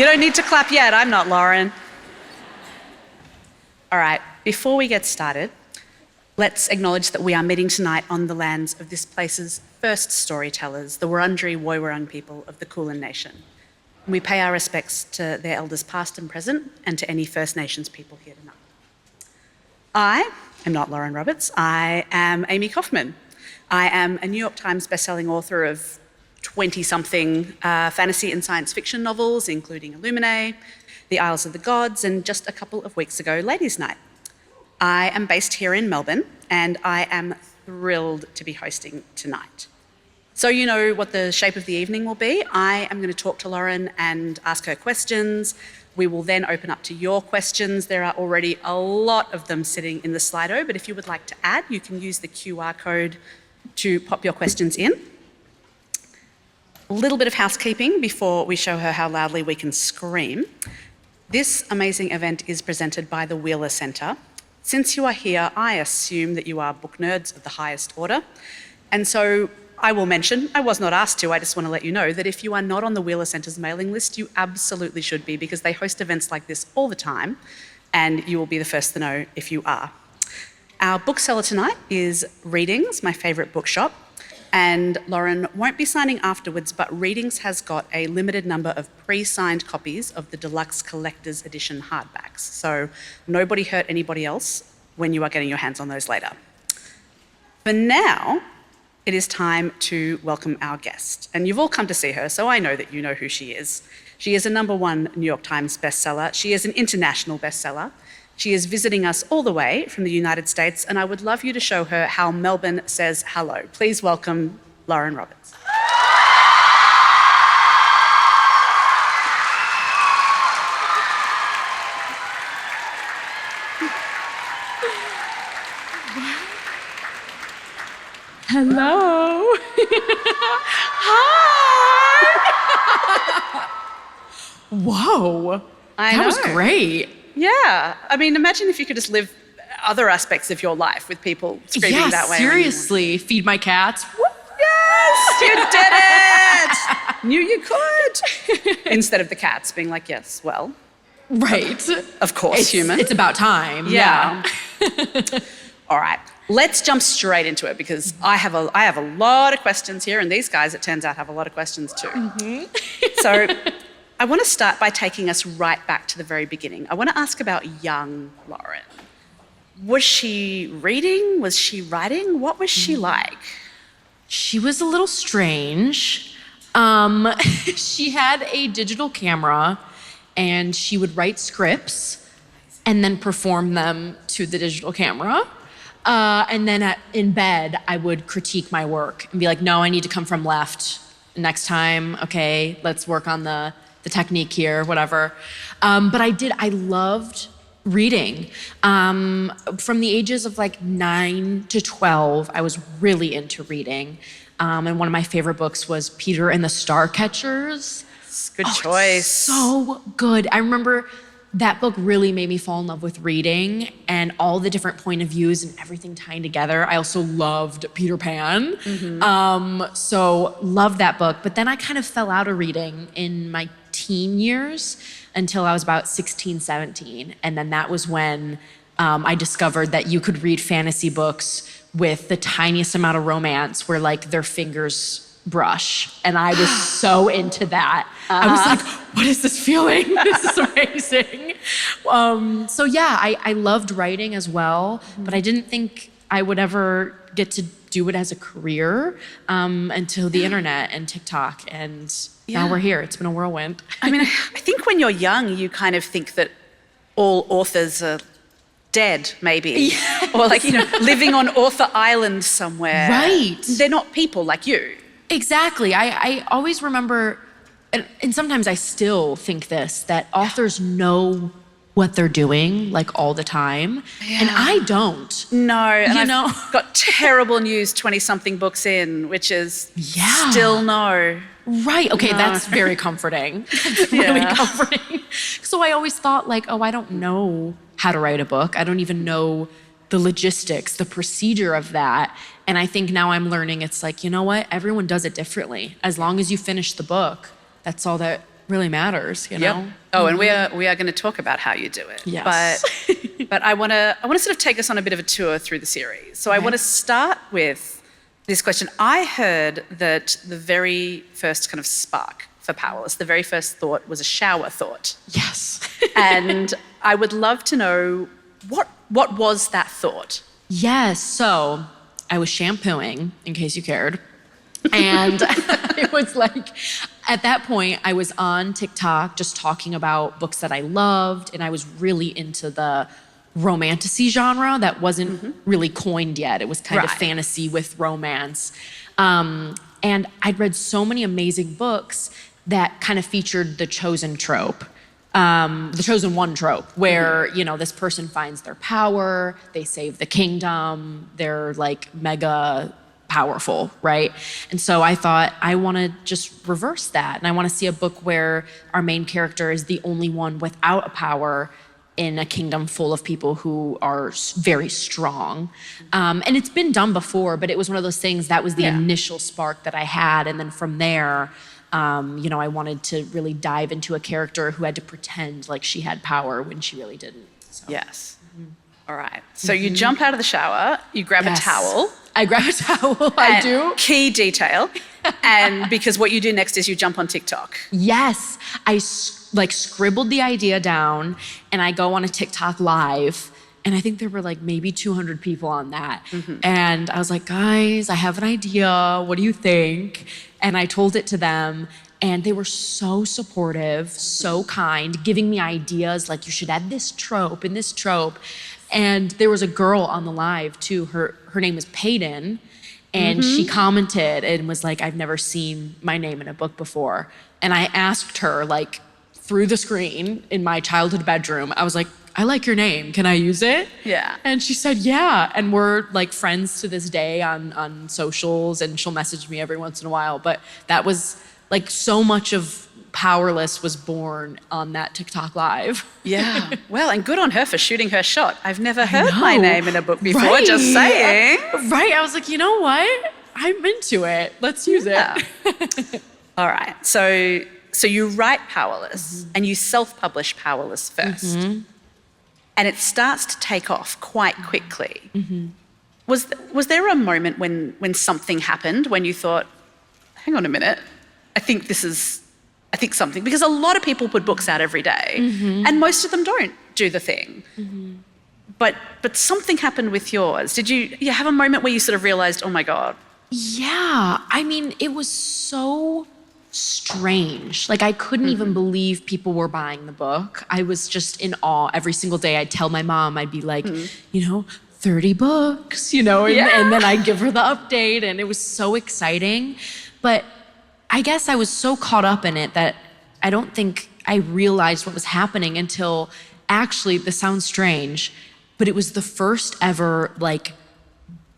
You don't need to clap yet, I'm not Lauren. All right, before we get started, let's acknowledge that we are meeting tonight on the lands of this place's first storytellers, the Wurundjeri Woiwurrung people of the Kulin Nation. We pay our respects to their elders past and present, and to any First Nations people here tonight. I am not Lauren Roberts, I am Amie Kaufman. I am a New York Times bestselling author of 20-something fantasy and science fiction novels, including *𝐿uminae, The Isles of the Gods, and just a couple of weeks ago, Ladies' Night. I am based here in Melbourne, and I am thrilled to be hosting tonight. So you know what the shape of the evening will be. I am going to talk to Lauren and ask her questions. We will then open up to your questions. There are already a lot of them sitting in the Slido, but if you would like to add, you can use the QR code to pop your questions in. A little bit of housekeeping before we show her how loudly we can scream. This amazing event is presented by the Wheeler Centre. Since you are here, I assume that you are book nerds of the highest order. And so I will mention, I was not asked to, I just want to let you know that if you are not on the Wheeler Centre's mailing list, you absolutely should be, because they host events like this all the time, and you will be the first to know if you are. Our bookseller tonight is Readings, my favourite bookshop, and Lauren won't be signing afterwards, but Readings has got a limited number of pre-signed copies of the deluxe collector's edition hardbacks. So nobody hurt anybody else when you are getting your hands on those later. For now, it is time to welcome our guest. And you've all come to see her, so I know that you know who she is. She is a #1 New York Times bestseller. She is an international bestseller. She is visiting us all the way from the United States, and I would love you to show her how Melbourne says hello. Please welcome Lauren Roberts. Hello. Hi. Whoa. That was great. Yeah. I mean, imagine if you could just live other aspects of your life with people screaming that way. Seriously. Feed my cats. Yes, you did it. Knew you could. Instead of the cats being like, yes, well. Right. Of course, human. It's about time. Yeah. All right. Let's jump straight into it, because I have a lot of questions here, and these guys, it turns out, have a lot of questions too. Mm-hmm. So I want to start by taking us right back to the very beginning. I want to ask about young Lauren. Was she reading? Was she writing? What was she like? She was a little strange. She had a digital camera, and she would write scripts and then perform them to the digital camera. And then in bed, I would critique my work and be like, no, I need to come from left next time. Okay, let's work on the technique here, whatever. But I loved reading. From the ages of like 9 to 12, I was really into reading. And one of my favorite books was Peter and the Starcatchers. Good choice. So good. I remember that book really made me fall in love with reading and all the different point of views and everything tying together. I also loved Peter Pan. Mm-hmm. So loved that book. But then I kind of fell out of reading in my teen years until I was about 16, 17. And then that was when I discovered that you could read fantasy books with the tiniest amount of romance where like their fingers brush. And I was so into that. I was like, what is this feeling? This is amazing. So yeah, I loved writing as well, but I didn't think I would ever get to do it as a career until the internet and TikTok. And now we're here. It's been a whirlwind. I mean, I think when you're young, you kind of think that all authors are dead, maybe. Yes. Or like, living on Author Island somewhere. Right. They're not people like you. Exactly. I always remember, and sometimes I still think this, that authors know what they're doing like all the time. Yeah. And I don't. No, and I've got terrible news 20-something books in, which is still no. Right, okay, No. that's very comforting. That's really comforting. So I always thought like, oh, I don't know how to write a book. I don't even know the logistics, the procedure of that. And I think now I'm learning it's like, you know what? Everyone does it differently. As long as you finish the book, that's all that really matters, you Yep. know? Oh, and we are going to talk about how you do it. Yes. But I want to sort of take us on a bit of a tour through the series. So I want to start with this question. I heard that the very first kind of spark for Powerless, the very first thought was a shower thought. Yes. And I would love to know what was that thought? Yes. So I was shampooing, in case you cared. And it was like, at that point, I was on TikTok just talking about books that I loved. And I was really into the romantasy genre that wasn't really coined yet. It was kind of fantasy with romance. And I'd read so many amazing books that kind of featured the chosen trope. The chosen one trope, where, you know, this person finds their power, they save the kingdom, they're like mega powerful, right? And so I thought, I want to just reverse that. And I want to see a book where our main character is the only one without a power in a kingdom full of people who are very strong. And it's been done before, but it was one of those things that was the initial spark that I had. And then from there, you know, I wanted to really dive into a character who had to pretend like she had power when she really didn't. So. Yes. All right. So you jump out of the shower, you grab a towel. I grab a towel, I do. Key detail. And because what you do next is you jump on TikTok. Yes. I scribbled the idea down and I go on a TikTok live. And I think there were like maybe 200 people on that. And I was like, guys, I have an idea. What do you think? And I told it to them. And they were so supportive, so kind, giving me ideas like, you should add this trope and this trope. And there was a girl on the live too. Her name was Paedyn. And she commented and was like, I've never seen my name in a book before. And I asked her, like, through the screen in my childhood bedroom, I was like, I like your name. Can I use it? Yeah. And she said, yeah. And we're like friends to this day on socials, and she'll message me every once in a while. But that was like, so much of Powerless was born on that TikTok live. Yeah. Well, and good on her for shooting her shot. I've never heard my name in a book before, just saying. Right. I was like, you know what? I'm into it. Let's use it. All right. So you write Powerless and you self-publish Powerless first. And it starts to take off quite quickly. Was there a moment when something happened, when you thought, hang on a minute, I think something, because a lot of people put books out every day and most of them don't do the thing. But something happened with yours. Did you have a moment where you sort of realized, oh my God? Yeah. I mean, it was so strange. Like, I couldn't even believe people were buying the book. I was just in awe. Every single day I'd tell my mom, I'd be like, you know, 30 books, you know, and then I'd give her the update, and it was so exciting. But I guess I was so caught up in it that I don't think I realized what was happening until, actually, this sounds strange, but it was the first ever, like,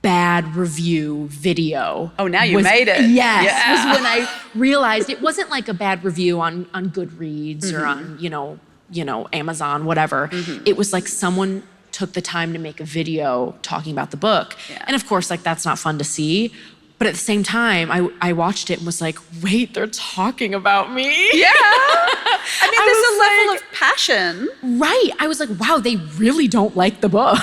bad review video. Oh, now you made it. Yes, was when I realized it wasn't like a bad review on Goodreads or on, you know, Amazon, whatever. It was like someone took the time to make a video talking about the book. And of course, like, that's not fun to see. But at the same time, I watched it and was like, wait, they're talking about me? Yeah. I mean, there's a level of passion. Right. I was like, wow, they really don't like the book.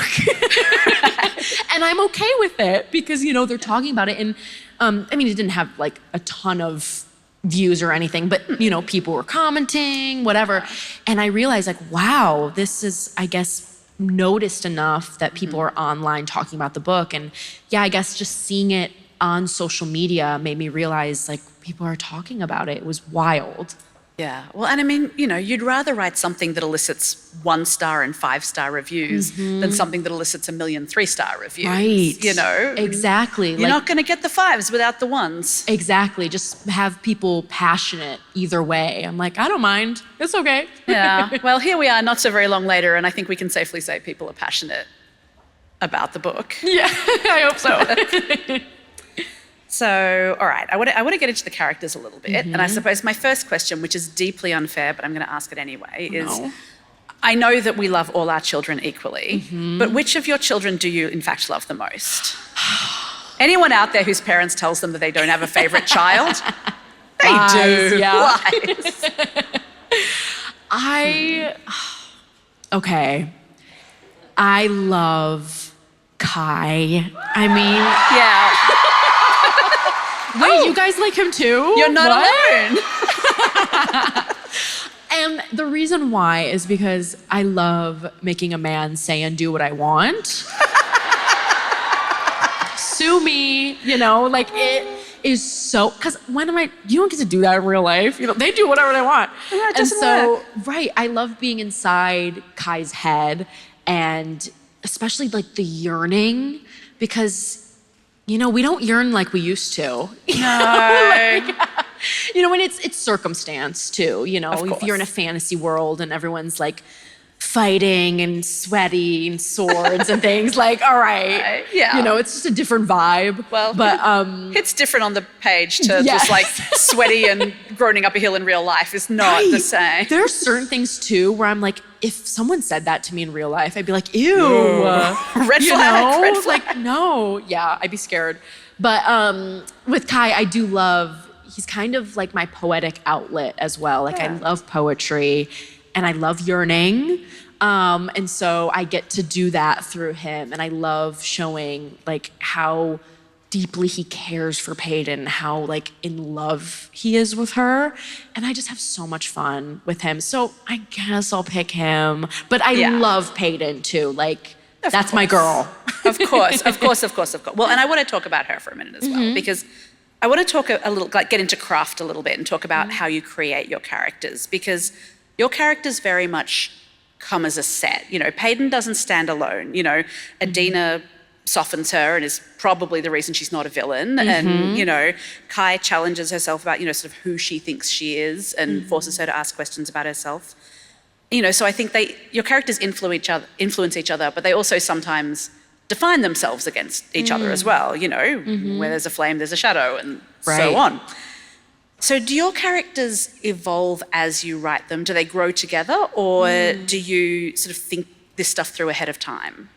And I'm okay with it because, you know, they're talking about it. And I mean, it didn't have like a ton of views or anything, but, you know, people were commenting, whatever. And I realized, like, wow, this is, I guess, noticed enough that people are online talking about the book. And yeah, I guess just seeing it on social media made me realize, like, people are talking about it. It was wild. Yeah. Well, and I mean, you know, you'd rather write something that elicits 1-star and 5-star reviews than something that elicits 1 million 3-star reviews. Right. You know? Exactly. You're not going to get the 5s without the 1s. Exactly. Just have people passionate either way. I'm like, I don't mind. It's okay. Yeah. Well, here we are not so very long later, and I think we can safely say people are passionate about the book. Yeah, I hope so. So, all right, I want to get into the characters a little bit. And I suppose my first question, which is deeply unfair, but I'm going to ask it anyway, is I know that we love all our children equally, but which of your children do you in fact love the most? Anyone out there whose parents tells them that they don't have a favorite child? They do. Yeah. Lies. Okay. I love Kai. I mean, Yeah. wait, you guys like him too? You're not alone. And the reason why is because I love making a man say and do what I want. Sue me, you know, like it is so, because you don't get to do that in real life. You know, they do whatever they want. Yeah, it and doesn't so, work. right, I love being inside Kai's head and especially like the yearning because, you know, we don't yearn like we used to. No. You know, and it's circumstance too, you know, Of if you're in a course. fantasy world and everyone's like fighting and sweaty and swords and things, like, all right, Yeah. you know, it's just a different vibe. Well, but it's different on the page to Yes. just like sweaty and groaning up a hill in real life is not the right, same. there are certain things too where I'm like, if someone said that to me in real life, I'd be like, ew. Red you flag, know? red flag. Like, no, yeah, I'd be scared. But with Kai, I do love, he's kind of like my poetic outlet as well. Like I Yeah. love poetry and I love yearning. And so I get to do that through him. And I love showing like how deeply he cares for Paedyn, how like in love he is with her. And I just have so much fun with him. So I guess I'll pick him. But I Yeah. love Paedyn too. Like Of that's my course. girl. Of course. Well, and I want to talk about her for a minute as well, because I want to talk a little, like get into craft a little bit and talk about how you create your characters, because your characters very much come as a set. You know, Paedyn doesn't stand alone. You know, Adina softens her and is probably the reason she's not a villain. And, you know, Kai challenges herself about, you know, sort of who she thinks she is and forces her to ask questions about herself. You know, so I think your characters influence each other, but they also sometimes define themselves against each other as well. You know, where there's a flame, there's a shadow, and Right. so on. So do your characters evolve as you write them? Do they grow together, or do you sort of think this stuff through ahead of time?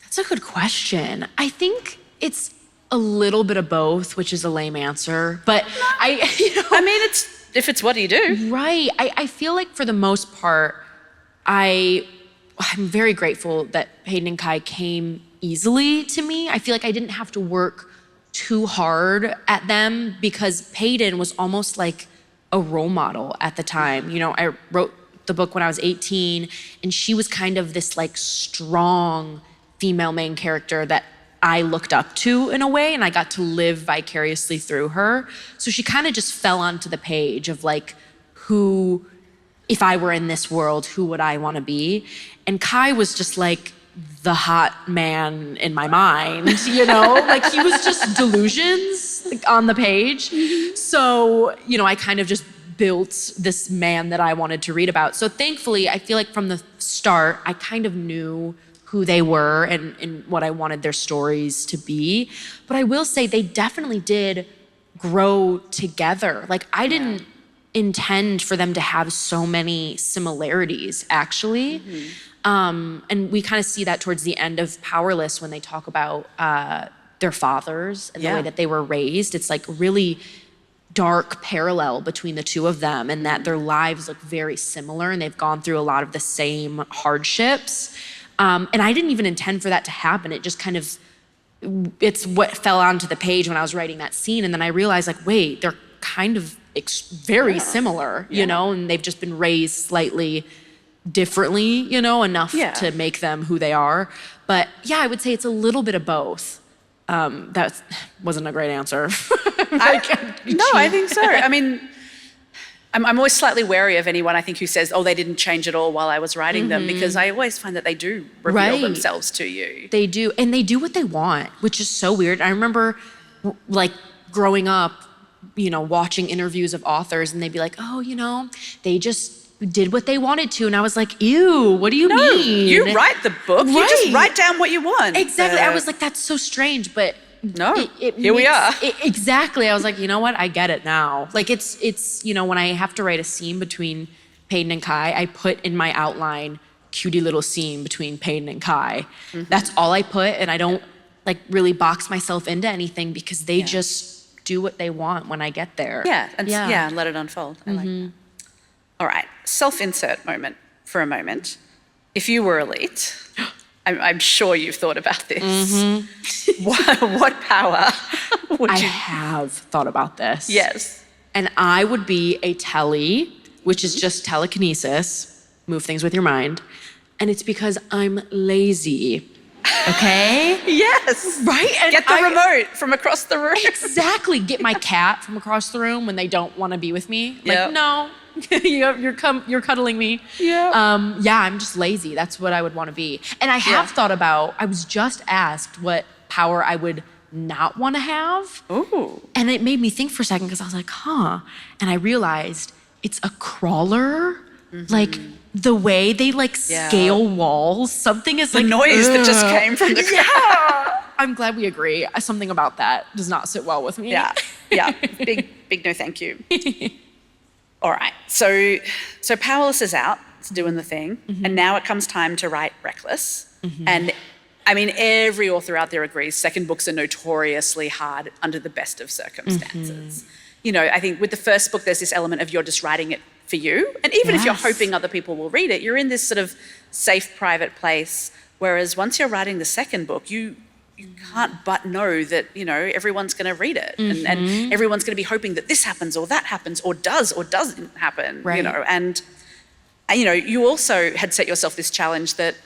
That's a good question. I think it's a little bit of both, which is a lame answer. But I mean, if it's what do you do? right. I feel like for the most part, I'm very grateful that Paedyn and Kai came easily to me. I feel like I didn't have to work too hard at them because Paedyn was almost like a role model at the time. You know, I wrote the book when I was 18 and she was kind of this like strong female main character that I looked up to in a way, and I got to live vicariously through her. So she kind of just fell onto the page of like, who, if I were in this world, who would I want to be? And Kai was just like the hot man in my mind, you know? Like he was just delusions like, on the page. So, you know, I kind of just built this man that I wanted to read about. So thankfully, I feel like from the start, I kind of knew who they were and what I wanted their stories to be. But I will say they definitely did grow together. Like I didn't intend for them to have so many similarities, actually. And we kind of see that towards the end of Powerless when they talk about their fathers and the way that they were raised. It's like really dark parallel between the two of them, and that their lives look very similar and they've gone through a lot of the same hardships. And I didn't even intend for that to happen. It just kind of, it's what fell onto the page when I was writing that scene. And then I realized like, wait, they're kind of very similar, you know, and they've just been raised slightly differently, you know, enough to make them who they are. But yeah, I would say it's a little bit of both. That wasn't a great answer. I think so. I mean, I'm always slightly wary of anyone, I think, who says, oh, they didn't change at all while I was writing them, because I always find that they do reveal themselves to you. They do. And they do what they want, which is so weird. I remember like growing up, you know, watching interviews of authors and they'd be like, oh, you know, they just did what they wanted to. And I was like, ew, what do you mean? You write the book. You just write down what you want. Exactly. I was like, that's so strange, but no, here we are. Exactly. I was like, you know what? I get it now. Like it's, you know, when I have to write a scene between Paedyn and Kai, I put in my outline, cutie little scene between Paedyn and Kai. That's all I put. And I don't like really box myself into anything because they just do what they want when I get there. Yeah. And let it unfold. I like that. All right, self-insert moment for a moment. If you were elite, I'm sure you've thought about this. Mm-hmm. What power would I you... have thought about this. Yes. And I would be a telly, which is just telekinesis, move things with your mind. And it's because I'm lazy. Okay? Yes. Right? And Get the remote from across the room. Exactly. Get my cat from across the room when they don't want to be with me. Like, Yep. no, you're cuddling me. Yeah. Yeah, I'm just lazy. That's what I would want to be. And I have thought about, I was just asked what power I would not want to have. Ooh. And it made me think for a second because I was like, huh. And I realized it's a crawler. Like the way they scale walls, something is The noise that just came from the Yeah. I'm glad we agree. Something about that does not sit well with me. Yeah. Big no thank you. All right. So Powerless is out. It's doing the thing. And now it comes time to write Reckless. And I mean, every author out there agrees second books are notoriously hard under the best of circumstances. You know, I think with the first book, there's this element of you're just writing it for you. And even if you're hoping other people will read it, you're in this sort of safe, private place. Whereas once you're writing the second book, you can't but know that, you know, everyone's going to read it. And everyone's going to be hoping that this happens or that happens or does or doesn't happen, you know. And, you know, you also had set yourself this challenge that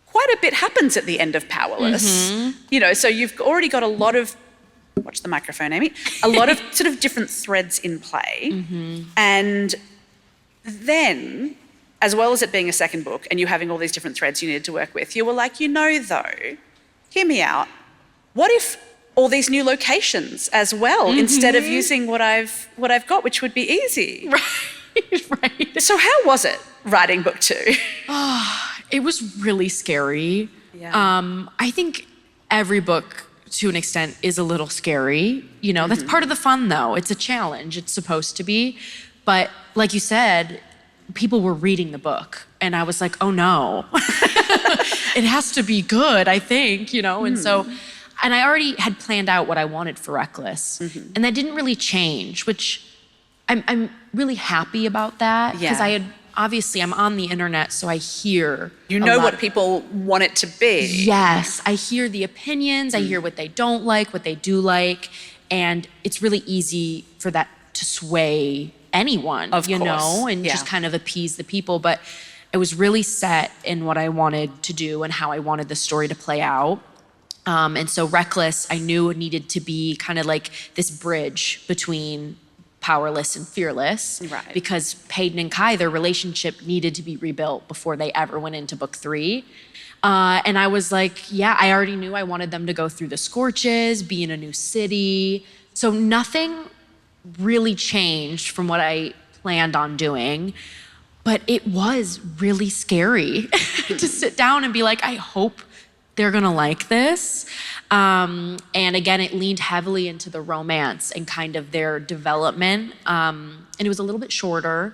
quite a bit happens at the end of Powerless. You know, so you've already got a lot of, watch the microphone, Amie, a lot of sort of different threads in play. And then, as well as it being a second book and you having all these different threads you needed to work with, you were like, you know, though, hear me out. What if all these new locations as well, instead of using what I've got, which would be easy? Right. So how was it writing book 2? It was really scary. Yeah. I think every book, to an extent, is a little scary. You know, that's part of the fun, though. It's a challenge. It's supposed to be. But like you said, people were reading the book. And I was like, oh, no. It has to be good, I think, you know? And so, and I already had planned out what I wanted for Reckless. And that didn't really change, which I'm really happy about that. Because I had, obviously, I'm on the internet, so I hear. You know what people want it to be. Yes, I hear the opinions, I hear what they don't like, what they do like, and it's really easy for that to sway anyone, you know, and just kind of appease the people. But I was really set in what I wanted to do and how I wanted the story to play out. And so Reckless, I knew it needed to be kind of like this bridge between Powerless and Fearless, because Paedyn and Kai, their relationship needed to be rebuilt before they ever went into book 3. And I was like, yeah, I already knew I wanted them to go through the scorches, be in a new city. So nothing really changed from what I planned on doing, but it was really scary to sit down and be like, I hope they're gonna like this. And again, it leaned heavily into the romance and kind of their development. And it was a little bit shorter.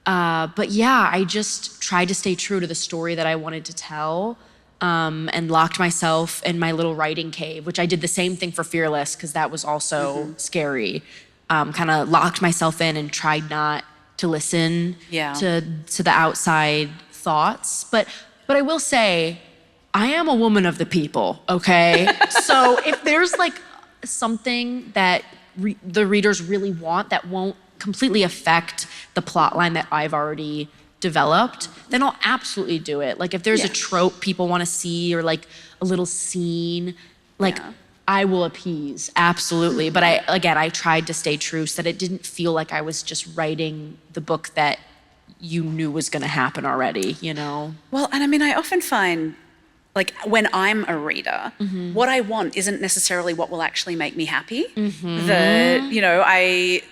But yeah, I just tried to stay true to the story that I wanted to tell, and locked myself in my little writing cave, which I did the same thing for Fearless, because that was also scary. Kind of locked myself in and tried not to listen to the outside thoughts. But I will say, I am a woman of the people, okay? So if there's like something that the readers really want that won't completely affect the plot line that I've already developed, then I'll absolutely do it. Like if there's a trope people want to see or like a little scene, like I will appease, absolutely. But I tried to stay true so that it didn't feel like I was just writing the book that you knew was going to happen already, you know? Well, and I mean, I often find, like when I'm a reader, what I want isn't necessarily what will actually make me happy. That, you know, I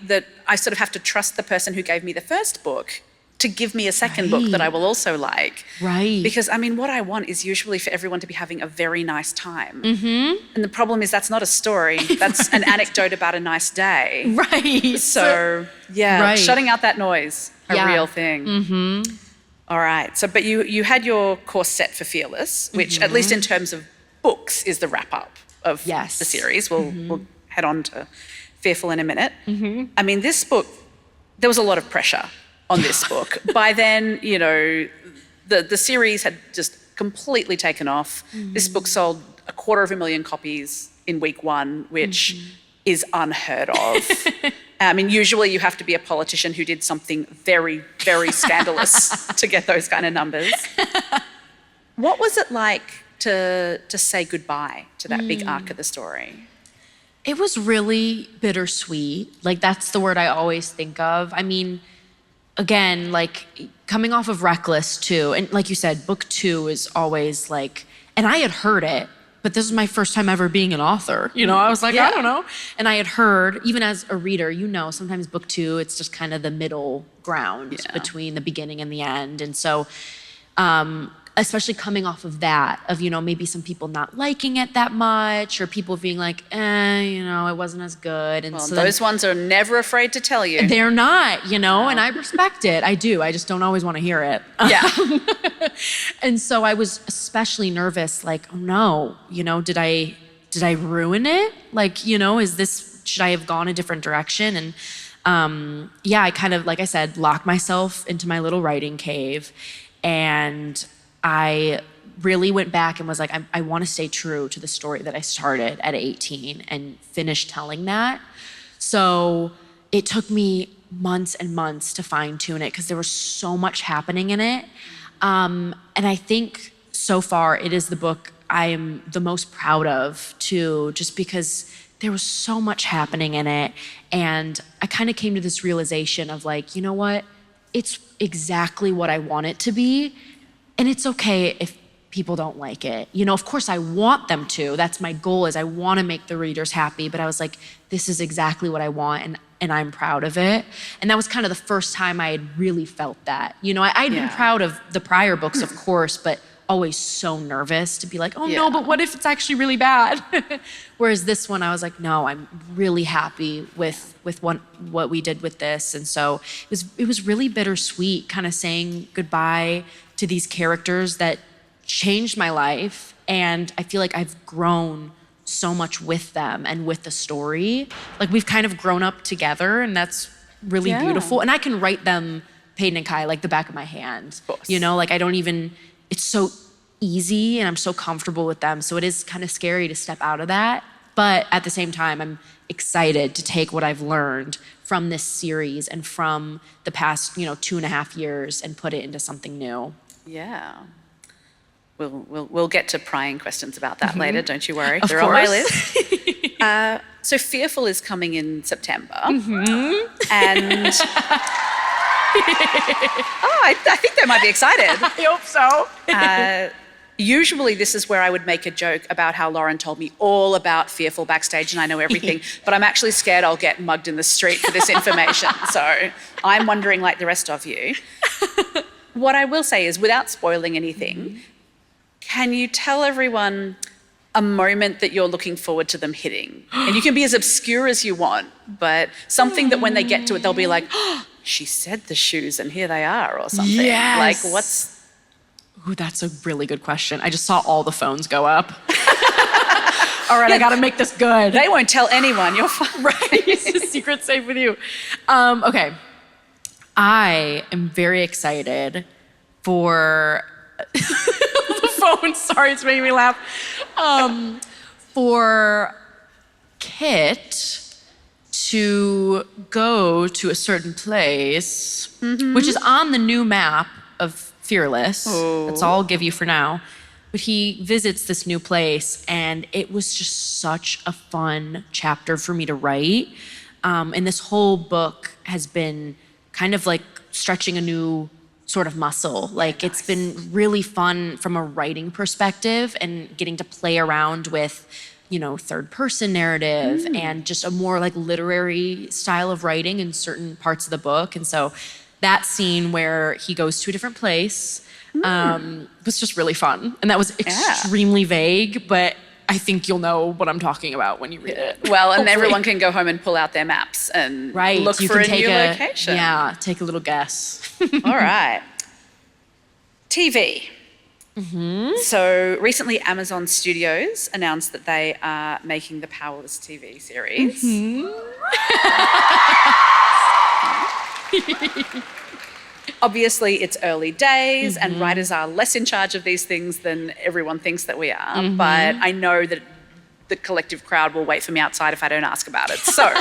sort of have to trust the person who gave me the first book to give me a second book that I will also like. Because I mean, what I want is usually for everyone to be having a very nice time. And the problem is that's not a story, that's an anecdote about a nice day. So shutting out that noise, a real thing. All right, so but you had your course set for Fearless, which at least in terms of books is the wrap up of the series. We'll head on to Fearful in a minute. I mean, this book, there was a lot of pressure on this book. By then, you know, the series had just completely taken off. This book sold 250,000 copies in week one, which is unheard of. I mean, usually you have to be a politician who did something very, very scandalous to get those kind of numbers. What was it like to say goodbye to that big arc of the story? It was really bittersweet. Like, that's the word I always think of. I mean, again, like, coming off of Reckless too, and like you said, book 2 is always like, and I had heard it, but this was my first time ever being an author. You know, I was like, I don't know. And I had heard, even as a reader, you know, sometimes book 2, it's just kind of the middle ground between the beginning and the end. And so, especially coming off of that, of, you know, maybe some people not liking it that much, or people being like, you know, it wasn't as good. And well, so those ones are never afraid to tell you. They're not, you know, and I respect it. I do. I just don't always want to hear it. Yeah. And so I was especially nervous, like, oh no, you know, did I ruin it? Like, you know, should I have gone a different direction? And I kind of, like I said, locked myself into my little writing cave, and I really went back and was like, I want to stay true to the story that I started at 18 and finish telling that. So it took me months and months to fine tune it because there was so much happening in it. And I think so far it is the book I am the most proud of too, just because there was so much happening in it. And I kind of came to this realization of like, you know what? It's exactly what I want it to be. And it's okay if people don't like it. You know, of course I want them to. That's my goal, is I want to make the readers happy. But I was like, this is exactly what I want, and I'm proud of it. And that was kind of the first time I had really felt that. You know, I'd been proud of the prior books, of course, but always so nervous to be like, oh no, but what if it's actually really bad? Whereas this one, I was like, no, I'm really happy with what we did with this. And so it was really bittersweet, kind of saying goodbye to these characters that changed my life. And I feel like I've grown so much with them and with the story. Like, we've kind of grown up together, and that's really beautiful. And I can write them, Paedyn and Kai, like the back of my hand. Of course. You know, like it's so easy and I'm so comfortable with them. So it is kind of scary to step out of that. But at the same time, I'm excited to take what I've learned from this series and from the past, 2.5 years and put it into something new. Yeah. We'll get to prying questions about that later, don't you worry. Of They're course. on my list. So Fearful is coming in September. And I think they might be excited. I hope so. Usually this is where I would make a joke about how Lauren told me all about Fearful backstage and I know everything, but I'm actually scared I'll get mugged in the street for this information. So I'm wondering, like the rest of you. What I will say is, without spoiling anything, can you tell everyone a moment that you're looking forward to them hitting? And you can be as obscure as you want, but something that when they get to it, they'll be like, oh, she said the shoes and here they are, or something. Yes. Like, what's... Ooh, that's a really good question. I just saw all the phones go up. All right, I gotta make this good. They won't tell anyone, you're fine. Right, it's a secret safe with you. Okay, I am very excited for... the phone, sorry, it's making me laugh. For Kit to go to a certain place, which is on the new map of Fearless. Oh. That's all I'll give you for now. But he visits this new place, and it was just such a fun chapter for me to write. And this whole book has been kind of like stretching a new sort of muscle. Like, it's been really fun from a writing perspective and getting to play around with, third person narrative and just a more like literary style of writing in certain parts of the book. And so that scene where he goes to a different place was just really fun. And that was extremely vague, but I think you'll know what I'm talking about when you read it. Well, and everyone can go home and pull out their maps and look for a new location. Yeah, take a little guess. All right. TV. So recently Amazon Studios announced that they are making the Powerless TV series. obviously it's early days and writers are less in charge of these things than everyone thinks that we are. But I know that the collective crowd will wait for me outside if I don't ask about it. So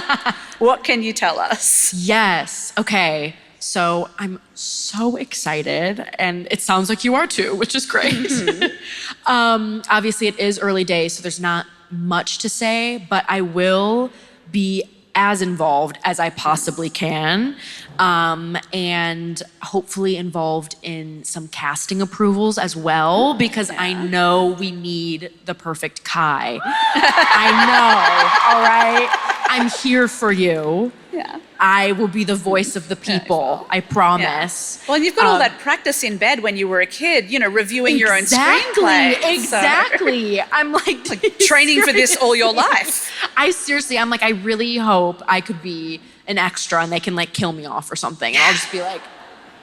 what can you tell us? Yes. Okay. So I'm so excited, and it sounds like you are too, which is great. Obviously, it is early days, so there's not much to say, but I will be as involved as I possibly can, and hopefully involved in some casting approvals as well, because I know we need the perfect Kai. I know, all right? I'm here for you. Yeah. I will be the voice of the people, I promise. Yeah. Well, and you've got all that practice in bed when you were a kid, you know, reviewing your own screenplay. Exactly. So, I'm like training for this all your life. I'm like, I really hope I could be an extra and they can like kill me off or something. And I'll just be like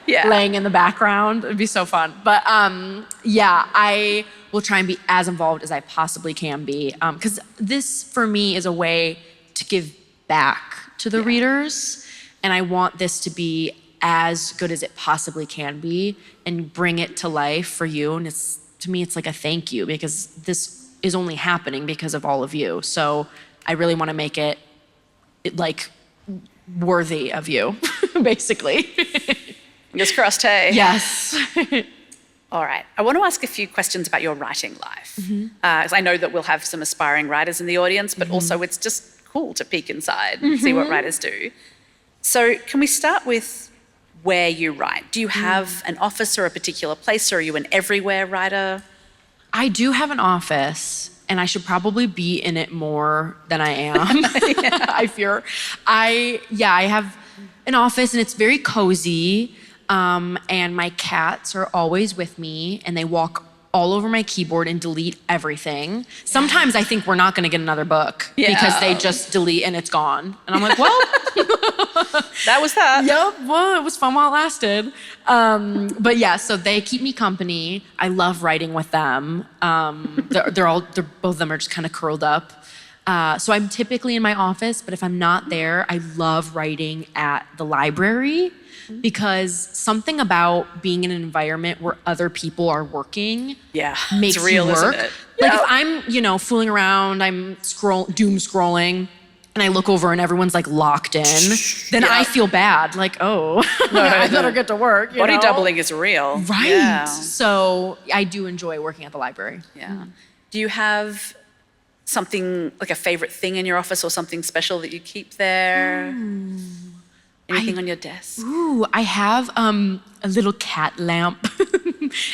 laying in the background. It'd be so fun. But I will try and be as involved as I possibly can be. Because this for me is a way to give back to the readers. And I want this to be as good as it possibly can be and bring it to life for you. And to me, it's like a thank you, because this is only happening because of all of you. So I really want to make it like worthy of you, basically. Fingers crossed, hey? Yes. All right. I want to ask a few questions about your writing life. Because I know that we'll have some aspiring writers in the audience, but also it's just cool to peek inside and see what writers do. So can we start with where you write? Do you have an office or a particular place, or are you an everywhere writer? I do have an office, and I should probably be in it more than I am. I fear. I have an office, and it's very cozy. And my cats are always with me, and they walk all over my keyboard and delete everything. Sometimes I think we're not going to get another book because they just delete and it's gone. And I'm like, well, that was that. Yep. Well, it was fun while it lasted. But yeah, so they keep me company. I love writing with them. Both of them are just kind of curled up. So I'm typically in my office, but if I'm not there, I love writing at the library, because something about being in an environment where other people are working makes it's real, you work. isn't it? Like if I'm, fooling around, I'm doom scrolling, and I look over and everyone's like locked in, then I feel bad. Like, oh, I better get to work. Body doubling is real. Right. Yeah. So I do enjoy working at the library. Yeah. Do you have something, like a favorite thing in your office or something special that you keep there? Anything on your desk? Ooh, I have a little cat lamp.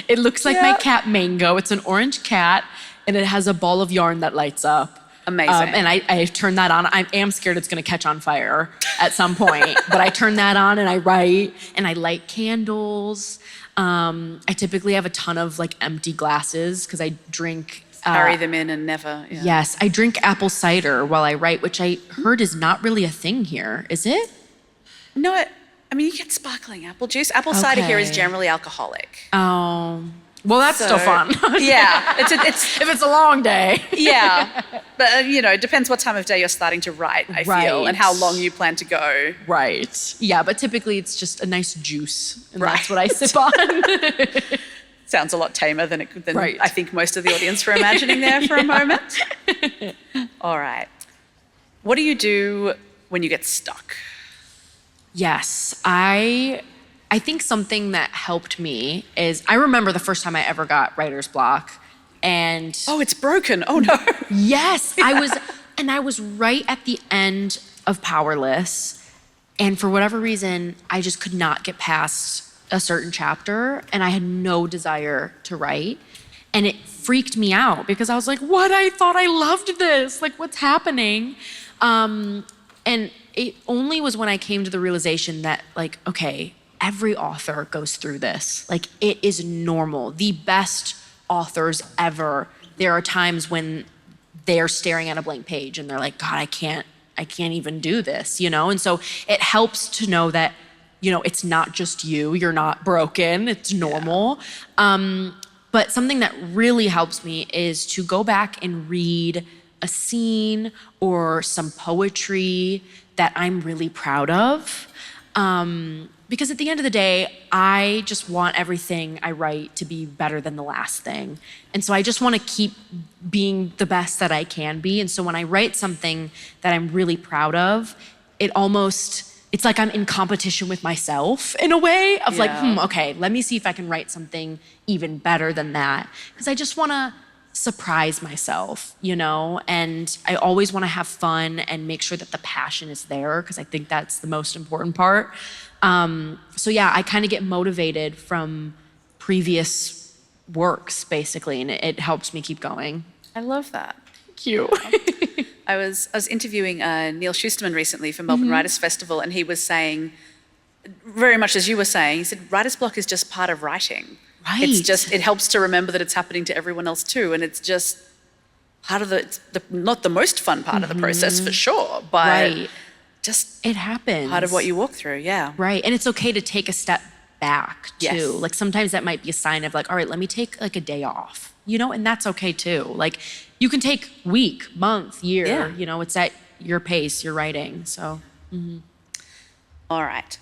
It looks like my cat Mango. It's an orange cat, and it has a ball of yarn that lights up. Amazing. And I turn that on. I am scared it's going to catch on fire at some point, but I turn that on and I write, and I light candles. I typically have a ton of like empty glasses because I drink. Carry them in and never. Yeah. Yes, I drink apple cider while I write, which I heard is not really a thing here. Is it? No, I mean, you get sparkling apple juice. Apple cider here is generally alcoholic. Oh, well, that's still fun. Yeah, it's if it's a long day. Yeah, but it depends what time of day you're starting to write. I feel, and how long you plan to go. Right. Yeah, but typically it's just a nice juice, and that's what I sip on. Sounds a lot tamer than I think most of the audience were imagining there for a moment. All right. What do you do when you get stuck? Yes, I think something that helped me is, I remember the first time I ever got writer's block, and oh, it's broken. Oh no. Yes, I was right at the end of Powerless, and for whatever reason, I just could not get past a certain chapter, and I had no desire to write, and it freaked me out because I was like, what? I thought I loved this. Like, what's happening? And it only was when I came to the realization that, like, okay, every author goes through this. Like, it is normal. The best authors ever, there are times when they're staring at a blank page and they're like, God, I can't even do this, And so it helps to know that, it's not just you. You're not broken. It's normal. But something that really helps me is to go back and read a scene or some poetry that I'm really proud of. Because at the end of the day, I just want everything I write to be better than the last thing. And so I just want to keep being the best that I can be. And so when I write something that I'm really proud of, it's like I'm in competition with myself in a way of like, okay, let me see if I can write something even better than that. Because I just want to surprise myself, and I always want to have fun and make sure that the passion is there, because I think that's the most important part. So yeah, I kind of get motivated from previous works, basically, and it helps me keep going. I love that. Thank you. I was interviewing Neil Schusterman recently for Melbourne Writers Festival, and he was saying, very much as you were saying, he said, writer's block is just part of writing. Right. It helps to remember that it's happening to everyone else too, and it's just part of not the most fun part of the process for sure, but just it happens. Part of what you walk through, yeah. Right, and it's okay to take a step back too. Yes. Like sometimes that might be a sign of like, all right, let me take like a day off, and that's okay too. Like you can take week, month, year, it's at your pace, you're writing, so. All right.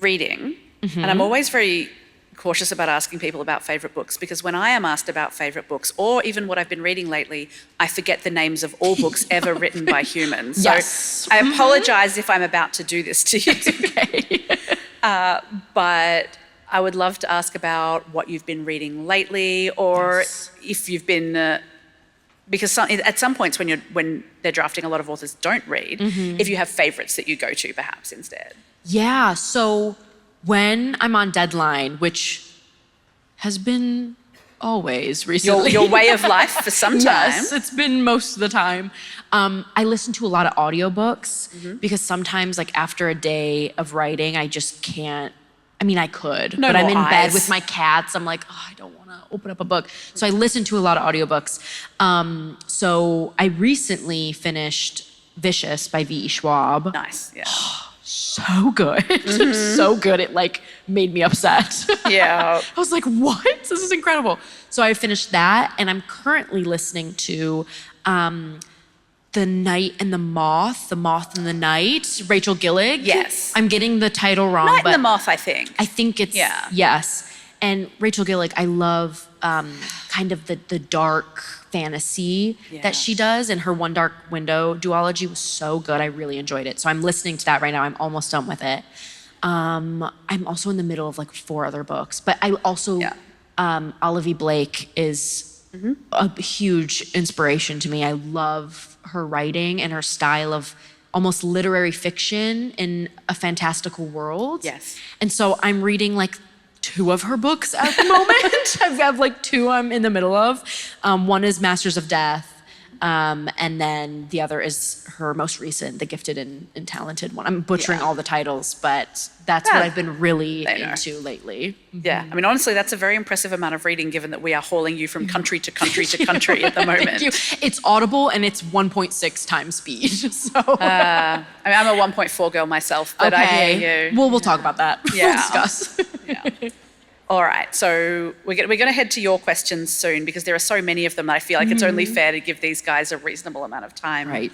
Reading, and I'm always very cautious about asking people about favourite books, because when I am asked about favourite books, or even what I've been reading lately, I forget the names of all books ever written by humans. Yes. So I apologise if I'm about to do this to you. It's okay. But I would love to ask about what you've been reading lately, or if you've been, because at some points when they're drafting, a lot of authors don't read, if you have favourites that you go to perhaps instead. Yeah, so when I'm on deadline, which has been always recently. Your way of life for some time. Yes, it's been most of the time. I listen to a lot of audiobooks because sometimes like after a day of writing, I just can't, I could, but I'm in bed with my cats. I'm like, I don't want to open up a book. So I listen to a lot of audiobooks. So I recently finished Vicious by V.E. Schwab. Nice, yeah. So good. So good. It like made me upset. Yeah. I was like, what? This is incredible. So I finished that, and I'm currently listening to The Night and the Moth and the Night, Rachel Gillig. Yes. I'm getting the title wrong. Night but and the Moth, I think. I think it's, yes. And Rachel Gillig, I love kind of the dark fantasy that she does, and her One Dark Window duology was so good. I really enjoyed it. So I'm listening to that right now. I'm almost done with it. I'm also in the middle of like 4 other books, but I also, Olivia Blake is a huge inspiration to me. I love her writing and her style of almost literary fiction in a fantastical world. Yes. And so I'm reading like 2 of her books at the moment. I have like 2 I'm in the middle of. One is Masters of Death, and then the other is her most recent, The Gifted and Talented one. I'm butchering all the titles, but that's what I've been really into lately. Yeah, honestly, that's a very impressive amount of reading, given that we are hauling you from country to country to country at the moment. Thank you. It's Audible, and it's 1.6 times speed. So I'm a 1.4 girl myself, but I hear you. Well, we'll talk about that. Yeah. We'll discuss. Yeah. All right, so we're going to head to your questions soon, because there are so many of them that I feel like it's only fair to give these guys a reasonable amount of time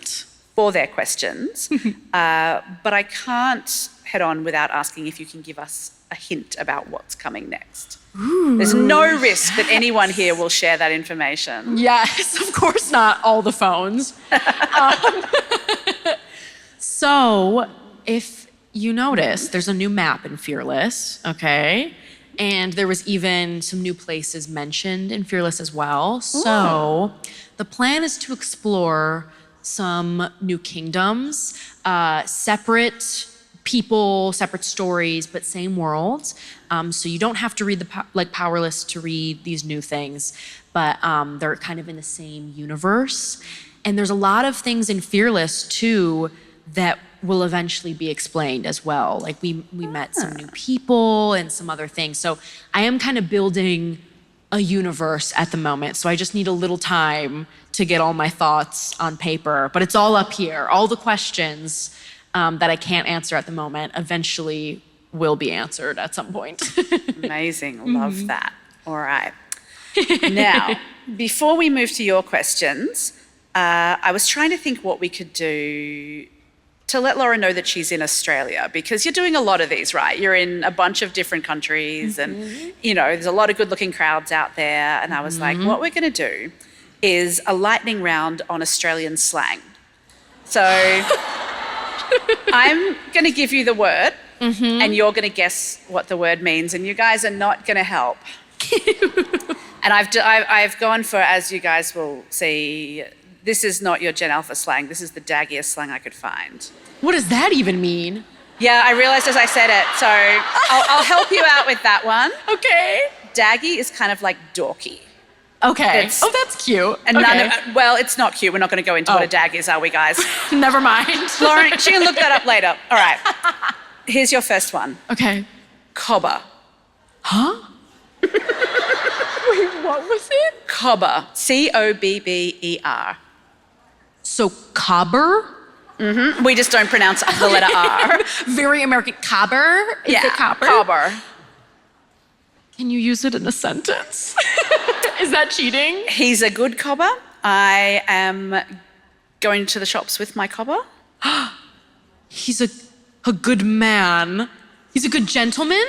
for their questions. But I can't head on without asking if you can give us a hint about what's coming next. Ooh, there's no risk that anyone here will share that information. Yes, of course not, all the phones. So if you notice, there's a new map in Fearless, okay? And there was even some new places mentioned in Fearless as well. So the plan is to explore some new kingdoms, separate people, separate stories, but same worlds. So you don't have to read Powerless to read these new things, but they're kind of in the same universe. And there's a lot of things in Fearless too that will eventually be explained as well. Like we met some new people and some other things. So I am kind of building a universe at the moment. So I just need a little time to get all my thoughts on paper, but it's all up here. All the questions that I can't answer at the moment eventually will be answered at some point. Amazing, love that. All right. Now, before we move to your questions, I was trying to think what we could do to let Laura know that she's in Australia, because you're doing a lot of these, right? You're in a bunch of different countries and, there's a lot of good-looking crowds out there. And I was like, what we're going to do is a lightning round on Australian slang. So I'm going to give you the word and you're going to guess what the word means, and you guys are not going to help. And I've gone for, as you guys will see, this is not your Gen Alpha slang. This is the daggiest slang I could find. What does that even mean? Yeah, I realised as I said it, so I'll help you out with that one. Okay. Daggy is kind of like dorky. Okay. That's cute. And well, it's not cute. We're not going to go into what a dag is, are we, guys? Never mind. Lauren, she can look that up later. All right. Here's your first one. Okay. 𝐶𝐵𝐫. Huh? Wait, what was it? 𝐶𝐵𝐫. 𝐶𝐿𝐵𝐵𝐸R. So cobber? We just don't pronounce the letter R. Very American. Cobber? Is it copper? 𝐶𝐵𝐫. Can you use it in a sentence? Is that cheating? He's a good cobber. I am going to the shops with my cobber. He's a good man. He's a good gentleman?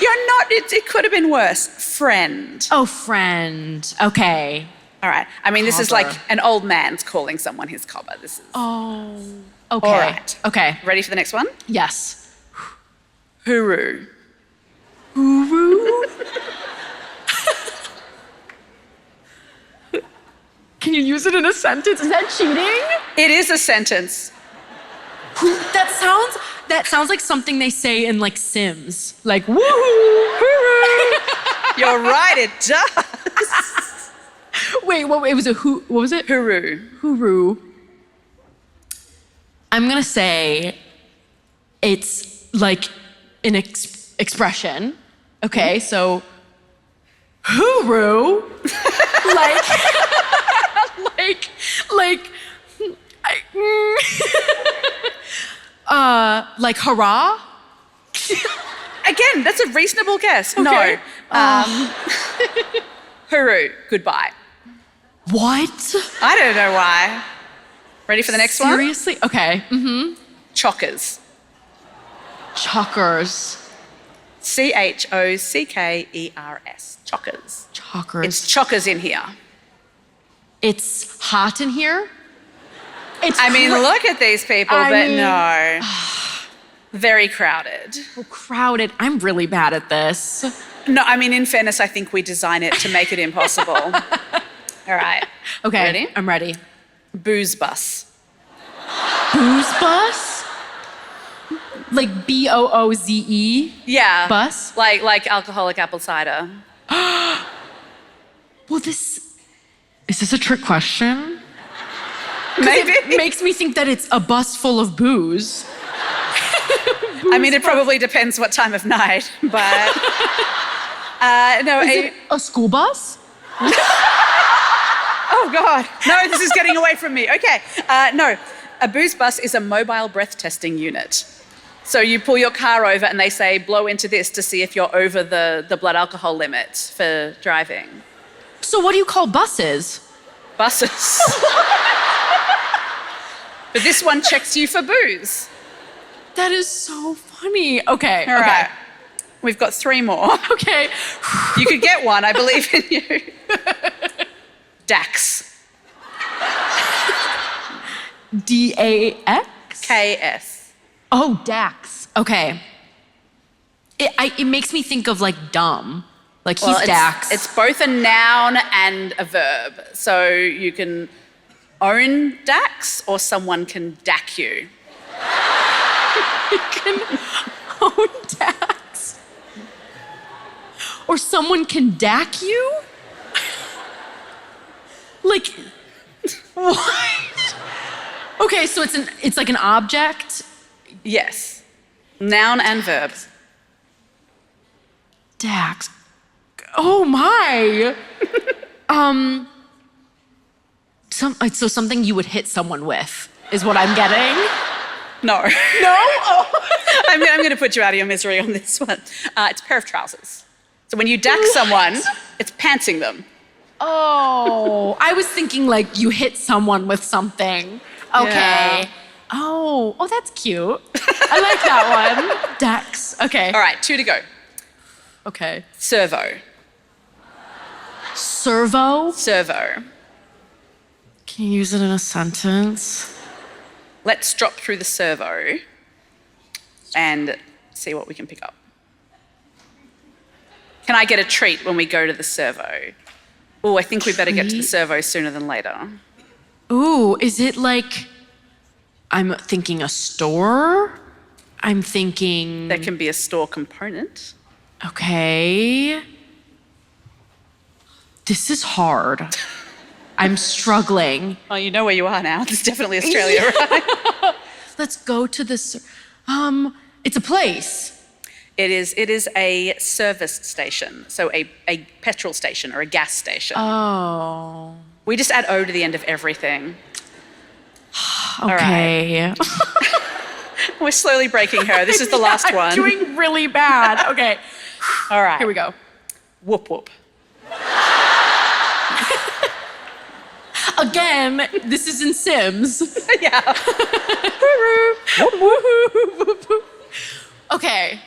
You're not, it could have been worse. Friend. Oh, friend. Okay. All right. I mean, this is Cobber. like an old man's calling someone his cobber. This is. Oh. Okay. All right. Okay. Ready for the next one? Yes. Hooroo. Hooroo? Can you use it in a sentence? Is that cheating? It is a sentence. That sounds like something they say in like Sims. Like woohoo, hooroo. You're right, it does. Wait, what it was a who what was it? Hooroo. Hooroo. I'm gonna say it's like an expression. Okay, so hooroo, like hurrah. Again, that's a reasonable guess. Okay. No. Hooroo, goodbye. What? I don't know why. Ready for the next one? Seriously? Okay. Chockers. Chockers. 𝐶𝐻𝐿𝐵𝐸RS. Chockers. Chockers. It's chockers in here. It's hot in here. Look at these people, no. Very crowded. Oh, crowded. I'm really bad at this. No, in fairness, I think we design it to make it impossible. All right. Okay. Ready? I'm ready. Booze bus. Booze bus? Like BOOZE? Yeah. Bus? Like alcoholic apple cider. Well, is this a trick question? Maybe. It makes me think that it's a bus full of booze. It probably depends what time of night, but no. Is it a school bus? Oh God, no! This is getting away from me. Okay, no. A booze bus is a mobile breath testing unit. So you pull your car over and they say, blow into this to see if you're over the blood alcohol limit for driving. So what do you call buses? Buses. But this one checks you for booze. That is so funny. Okay. All right. We've got 3 more. Okay. You could get one. I believe in you. DAX. DAX? KS. Oh, DAX. Okay. It makes me think of like dumb. Like he's DAX. It's both a noun and a verb. So you can own DAX or someone can DAC you. You can own DAX. Or someone can DAC you? Like, what? Okay, so it's like an object? Yes. Noun and verb. DAX. Oh my. So something you would hit someone with is what I'm getting. No. No? Oh. I'm going to put you out of your misery on this one. It's a pair of trousers. So when you DAC someone, it's pantsing them. Oh, I was thinking like you hit someone with something. Okay. Yeah. Oh, that's cute. I like that one. Dex. Okay. All right, 2 to go. Okay. Servo. Servo. Servo. Can you use it in a sentence? Let's drop through the servo and see what we can pick up. Can I get a treat when we go to the servo? Oh, I think we better get to the Treat? servo sooner than later. Ooh, is it like, I'm thinking a store? I'm thinking, There can be a store component. okay. This is hard. I'm struggling. Oh, you know where you are now. It's definitely Australia, right? Let's go to this, it's a place. It is a service station, so a petrol station or a gas station. Oh, We just add O to the end of everything. okay. We're slowly breaking her. This is the last one. I'm doing really bad. Okay, All right. here we go. Whoop whoop. Again, this is in Sims. Yeah. Okay.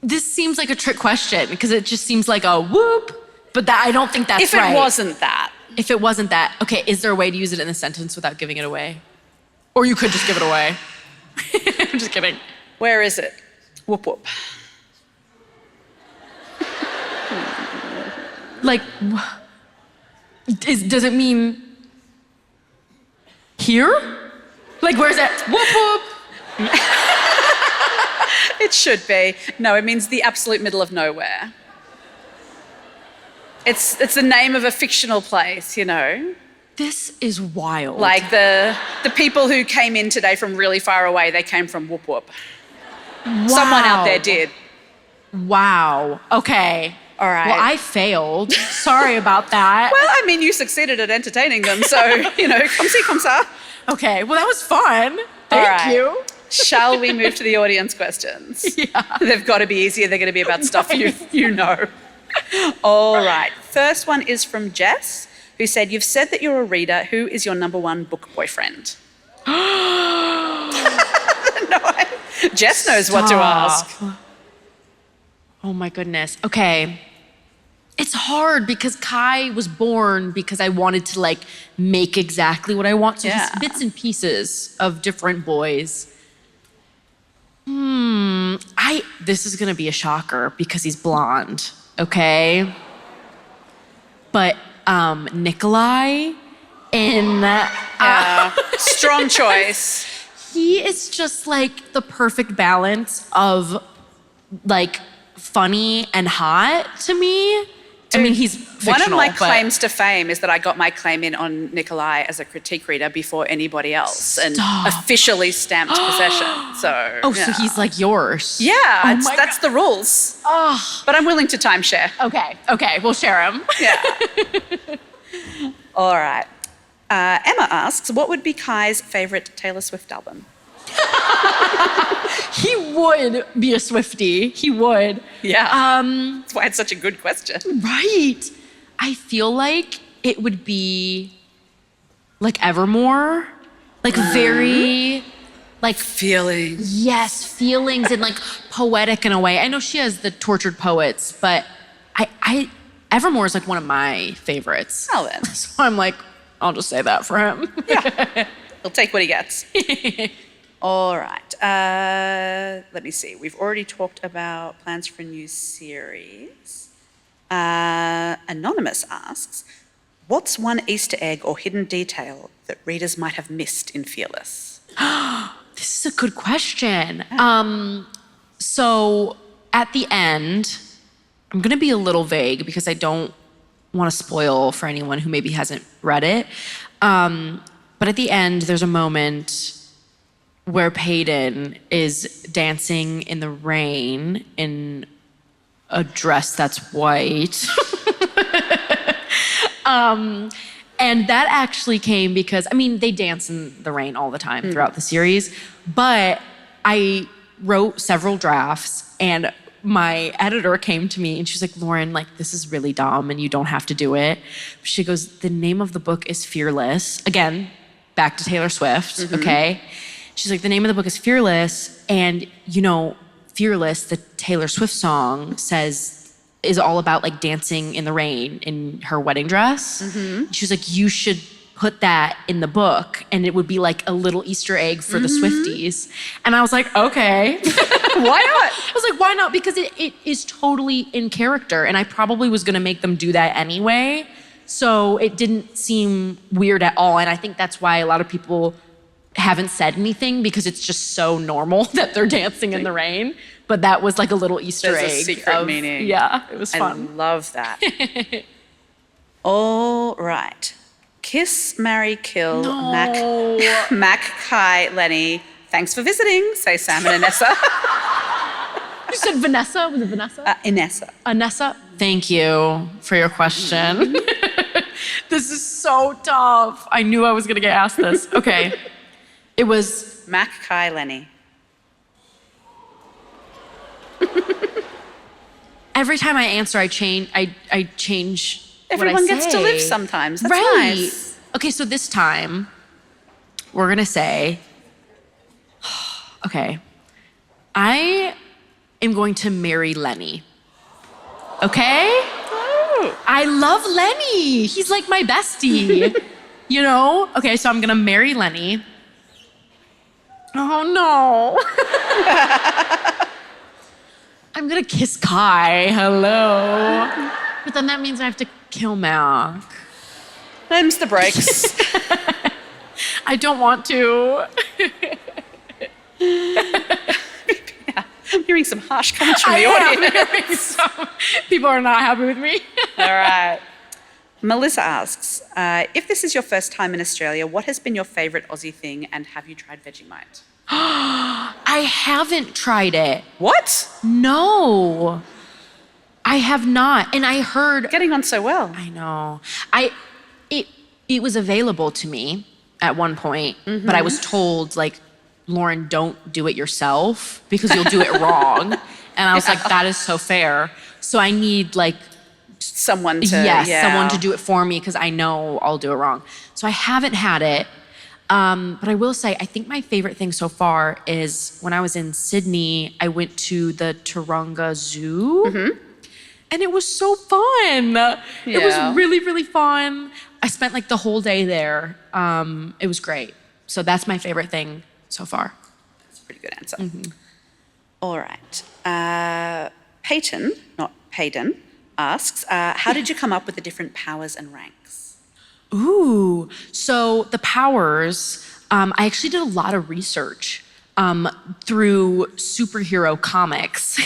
This seems like a trick question because it just seems like a whoop, but that I don't think that's If it right. wasn't that, If it wasn't that, okay, is there a way to use it in a sentence without giving it away? Or you could just give it away. I'm just kidding. where is it? Whoop whoop. Like, does it mean here? Like, where's that? Whoop whoop. It should be. No, it means the absolute middle of nowhere. It's the name of a fictional place, you know? This is wild. Like the people who came in today from really far away, they came from Whoop Whoop. wow. Someone out there did. Wow. Okay. All right. Well, I failed. Sorry about that. Well, I mean, you succeeded at entertaining them, so, you know, come ça. Okay. Well, that was fun. All Thank right. you. Shall we move to the audience questions? Yeah. They've got to be easier. They're going to be about stuff you know. All right. First one is from Jess, who said, "You've said that you're a reader. Who is your number one book boyfriend?" Jess knows what to ask. Oh my goodness. Okay. It's hard because Kai was born because I wanted to like make exactly what I want. So Yeah. he's bits and pieces of different boys. This is gonna be a shocker because he's blonde, okay? But Nikolai in Strong choice. he is just like the perfect balance of like funny and hot to me. I mean, he's fictional. One of my but- claims to fame is that I got my claim in on Nikolai as a critique reader before anybody else and officially stamped possession. So, Oh, yeah. so he's like yours. Yeah, Oh my that's the rules. Oh. But I'm willing to timeshare. Okay, we'll share him. Yeah. All right. Emma asks, what would be Kai's favourite Taylor Swift album? He would be a Swiftie. He would. Yeah. That's why it's such a good question. Right. I feel like it would be like Evermore. Like very like Feelings. yes, feelings and like poetic in a way. I know she has the tortured poets, but I Evermore is like one of my favorites. Well then. So I'm like, I'll just say that for him. Yeah. He'll take what he gets. All right. Let me see. We've already talked about plans for a new series. Anonymous asks, what's one Easter egg or hidden detail that readers might have missed in Fearless? This is a good question. So at the end, I'm gonna be a little vague because I don't want to spoil for anyone who maybe hasn't read it. But at the end, there's a moment where Paedyn is dancing in the rain in a dress that's white. And that actually came because, I mean, they dance in the rain all the time throughout the series, but I wrote several drafts and my editor came to me and she's like, Lauren, like, this is really dumb and you don't have to do it. She goes, the name of the book is Fearless. Again, back to Taylor Swift, okay? She's like, the name of the book is Fearless, and you know, Fearless, the Taylor Swift song, is all about like dancing in the rain in her wedding dress. She was like, you should put that in the book, and it would be like a little Easter egg for the Swifties. And I was like, okay. Why not? I was like, why not? Because it is totally in character, and I probably was gonna make them do that anyway. So it didn't seem weird at all. And I think that's why a lot of people haven't said anything, because it's just so normal that they're dancing in the rain. But that was like a little Easter egg. There's a secret meaning. Yeah, it was fun. I love that. All right. Kiss, marry, kill, Mac, Kai, Lenny. Thanks for visiting, say Sam and Inessa. You said Vanessa? Was it Vanessa? Inessa. Anessa? Thank you for your question. This is so tough. I knew I was gonna get asked this. Okay. It was Mac, Kai, Lenny. every time I answer, I change. I change. Everyone what I gets say. to live sometimes. That's right. nice. Okay, so this time we're gonna say, okay, I am going to marry Lenny. Okay? Oh. I love Lenny. He's like my bestie. You know? Okay, so I'm gonna marry Lenny. Oh no. I'm gonna kiss Kai. Hello. But then that means I have to kill Mac. Them's the breaks. I don't want to. Yeah, I'm hearing some harsh comments from the audience. People are not happy with me. All right. Melissa asks, if this is your first time in Australia, what has been your favourite Aussie thing, and have you tried Vegemite? I haven't tried it. What? No, I have not. And I heard... Getting on so well. I know. It was available to me at one point, but I was told, like, Lauren, don't do it yourself because you'll do it wrong. And I was like, that is so fair. So I need, like... Someone to... someone to do it for me because I know I'll do it wrong. So I haven't had it. But I will say, I think my favorite thing so far is when I was in Sydney, I went to the Taronga Zoo. And it was so fun. It was really, really fun. I spent like the whole day there. It was great. So that's my favorite thing so far. That's a pretty good answer. All right. Paedyn, not Paedyn, asks, how did you come up with the different powers and ranks? Ooh, so the powers, I actually did a lot of research through superhero comics.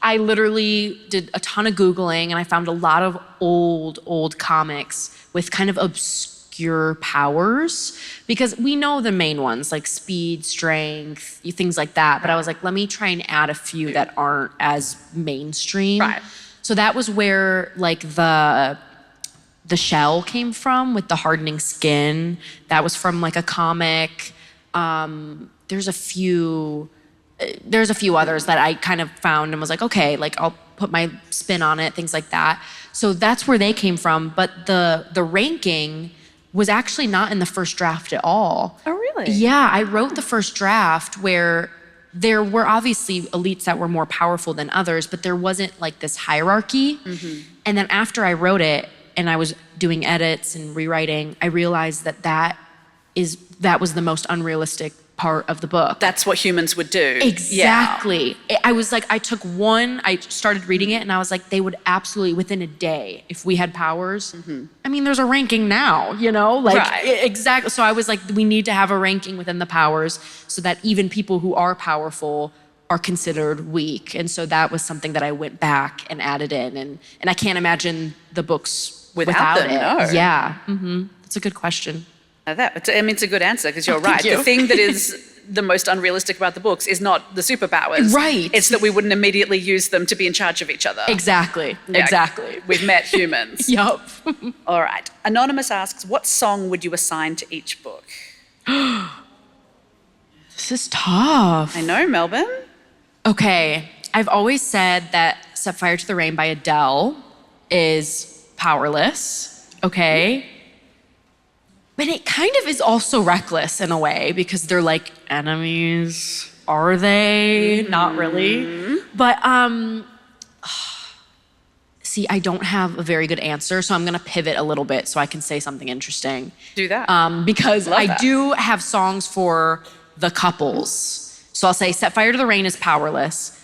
I literally did a ton of Googling, and I found a lot of old comics with kind of obscure powers, because we know the main ones like speed, strength, things like that. But I was like, let me try and add a few that aren't as mainstream. Right. So that was where like the shell came from, with the hardening skin. That was from like a comic. There's a few others that I kind of found and was like, okay, like I'll put my spin on it, things like that. So that's where they came from. But the ranking was actually not in the first draft at all. Oh, really? Yeah, I wrote the first draft where there were obviously elites that were more powerful than others, but there wasn't like this hierarchy. And then after I wrote it and I was doing edits and rewriting, I realized that was the most unrealistic part of the book. That's what humans would do. Exactly. Yeah. I was like, I started reading it and I was like, they would absolutely, within a day, if we had powers, I mean, there's a ranking now, you know? Like, right. Exactly. So I was like, we need to have a ranking within the powers so that even people who are powerful are considered weak. And so that was something that I went back and added in. And I can't imagine the books without them, it. no. Yeah. That's a good question. It's a good answer, because you're right. Thank you. The thing that is the most unrealistic about the books is not the superpowers. Right. It's that we wouldn't immediately use them to be in charge of each other. Exactly. Yeah, Exactly. We've met humans. Yup. All right. Anonymous asks, what song would you assign to each book? This is tough. I know, Melbourne. Okay. I've always said that Set Fire to the Rain by Adele is powerless. Okay. But it kind of is also reckless in a way because they're like enemies. Are they? Not really. But see, I don't have a very good answer, so I'm gonna pivot a little bit so I can say something interesting. Do that. Because Love I that. do have songs for the couples. So I'll say Set Fire to the Rain is powerless.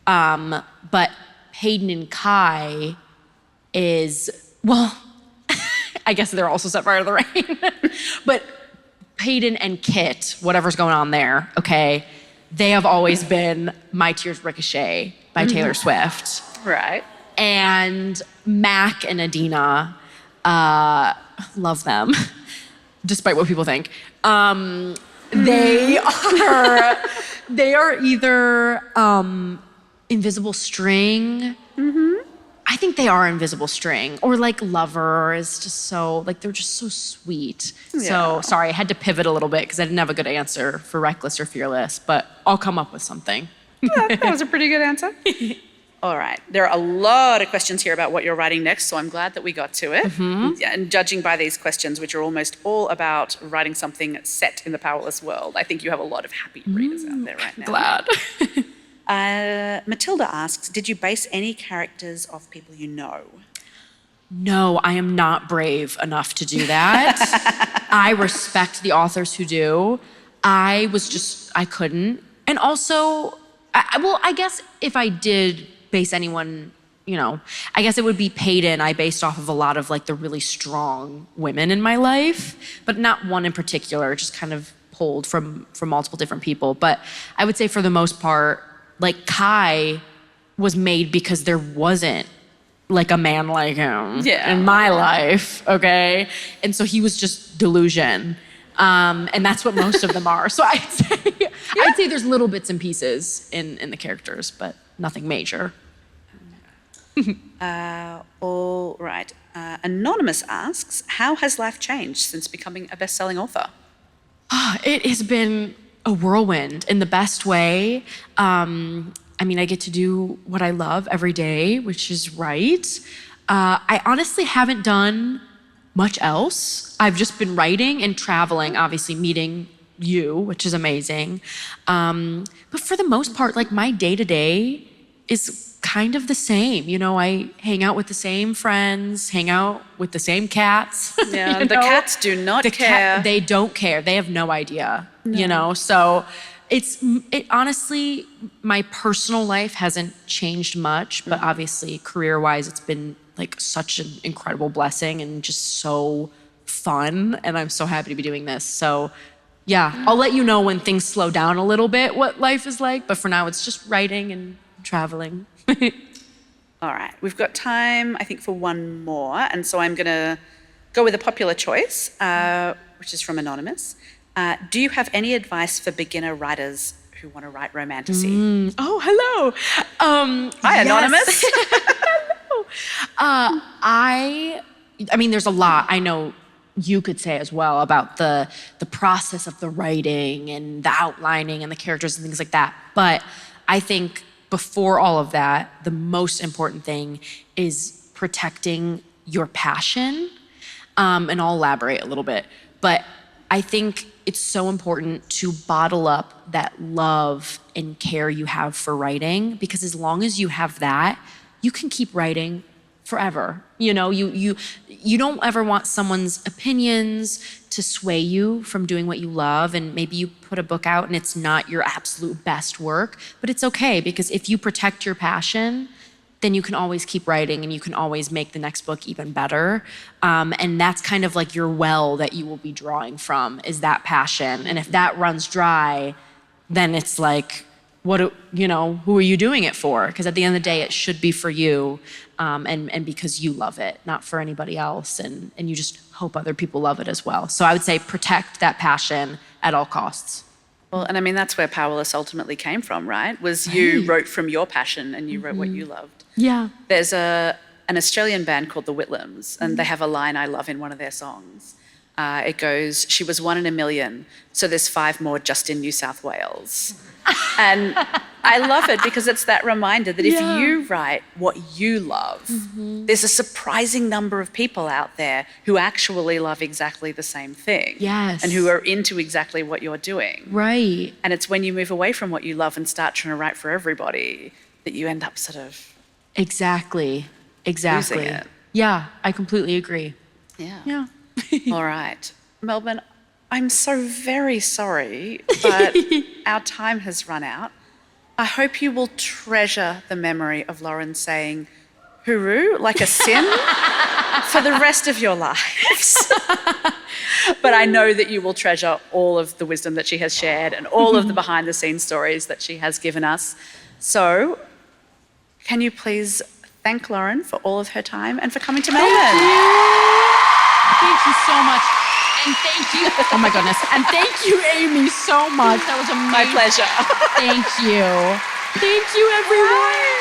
But Paedyn and Kai is, well, I guess they're also Set Fire to the Rain. But Paedyn and Kit, whatever's going on there, okay, they have always been My Tears Ricochet by Taylor Swift. Right. And Mac and Adina, love them, despite what people think. They are either Invisible String. I think they are Invisible String, or like Lover is just so, like they're just so sweet. Yeah. So sorry, I had to pivot a little bit because I didn't have a good answer for Reckless or Fearless, but I'll come up with something. That was a pretty good answer. All right. There are a lot of questions here about what you're writing next, so I'm glad that we got to it. Yeah, and judging by these questions, which are almost all about writing something set in the powerless world, I think you have a lot of happy readers out there right now. Glad. Matilda asks, did you base any characters off people you know? No, I am not brave enough to do that. I respect the authors who do. I couldn't. And also, I guess if I did base anyone, I guess it would be Paedyn. I based off of a lot of like the really strong women in my life, but not one in particular, just kind of pulled from multiple different people. But I would say for the most part, like Kai was made because there wasn't like a man like him in my life, okay? And so he was just delusion. And that's what most of them are. So I'd say there's little bits and pieces in the characters, but nothing major. All right. Anonymous asks, how has life changed since becoming a best-selling author? It has been a whirlwind in the best way. I get to do what I love every day, which is write. I honestly haven't done much else. I've just been writing and traveling, obviously meeting you, which is amazing. But for the most part, like my day-to-day is kind of the same. I hang out with the same friends, hang out with the same cats. Yeah, the cats do not care. They don't care. They have no idea, So it honestly, my personal life hasn't changed much, but obviously career-wise, it's been like such an incredible blessing and just so fun. And I'm so happy to be doing this. So yeah, I'll let you know when things slow down a little bit, what life is like. But for now, it's just writing and traveling. All right, we've got time, I think, for one more. And so I'm going to go with a popular choice, which is from Anonymous. Do you have any advice for beginner writers who want to write romantasy? Oh, hello. Hi, Anonymous. There's a lot I know you could say as well about the process of the writing and the outlining and the characters and things like that. But I think before all of that, the most important thing is protecting your passion. And I'll elaborate a little bit. But I think it's so important to bottle up that love and care you have for writing, because as long as you have that, you can keep writing forever. You don't ever want someone's opinions to sway you from doing what you love. And maybe you put a book out and it's not your absolute best work, but it's okay, because if you protect your passion, then you can always keep writing and you can always make the next book even better. And that's kind of like your well that you will be drawing from, is that passion. And if that runs dry, then it's like, who are you doing it for? Because at the end of the day, it should be for you, and because you love it, not for anybody else. And you just hope other people love it as well. So I would say protect that passion at all costs. Well, and that's where Powerless ultimately came from, right? You wrote from your passion and you wrote what you loved. Yeah. There's an Australian band called the 𝐿_𝐴𝐻𝐿𝐴𝐻𝐿, and they have a line I love in one of their songs. It goes, she was 1 in a million, so there's 5 more just in New South Wales. And I love it because it's that reminder that if you write what you love, there's a surprising number of people out there who actually love exactly the same thing. Yes. And who are into exactly what you're doing. Right. And it's when you move away from what you love and start trying to write for everybody that you end up sort of Exactly. losing it. Yeah, I completely agree. Yeah. All right. Melbourne, I'm so very sorry, but our time has run out. I hope you will treasure the memory of Lauren saying hooroo like a sin for the rest of your lives. But I know that you will treasure all of the wisdom that she has shared and all of the behind the scenes stories that she has given us. So can you please thank Lauren for all of her time and for coming to Melbourne? Thank you so much. And thank you. Oh my goodness. And thank you, Amie, so much. That was amazing. My pleasure. Thank you. Thank you, everyone.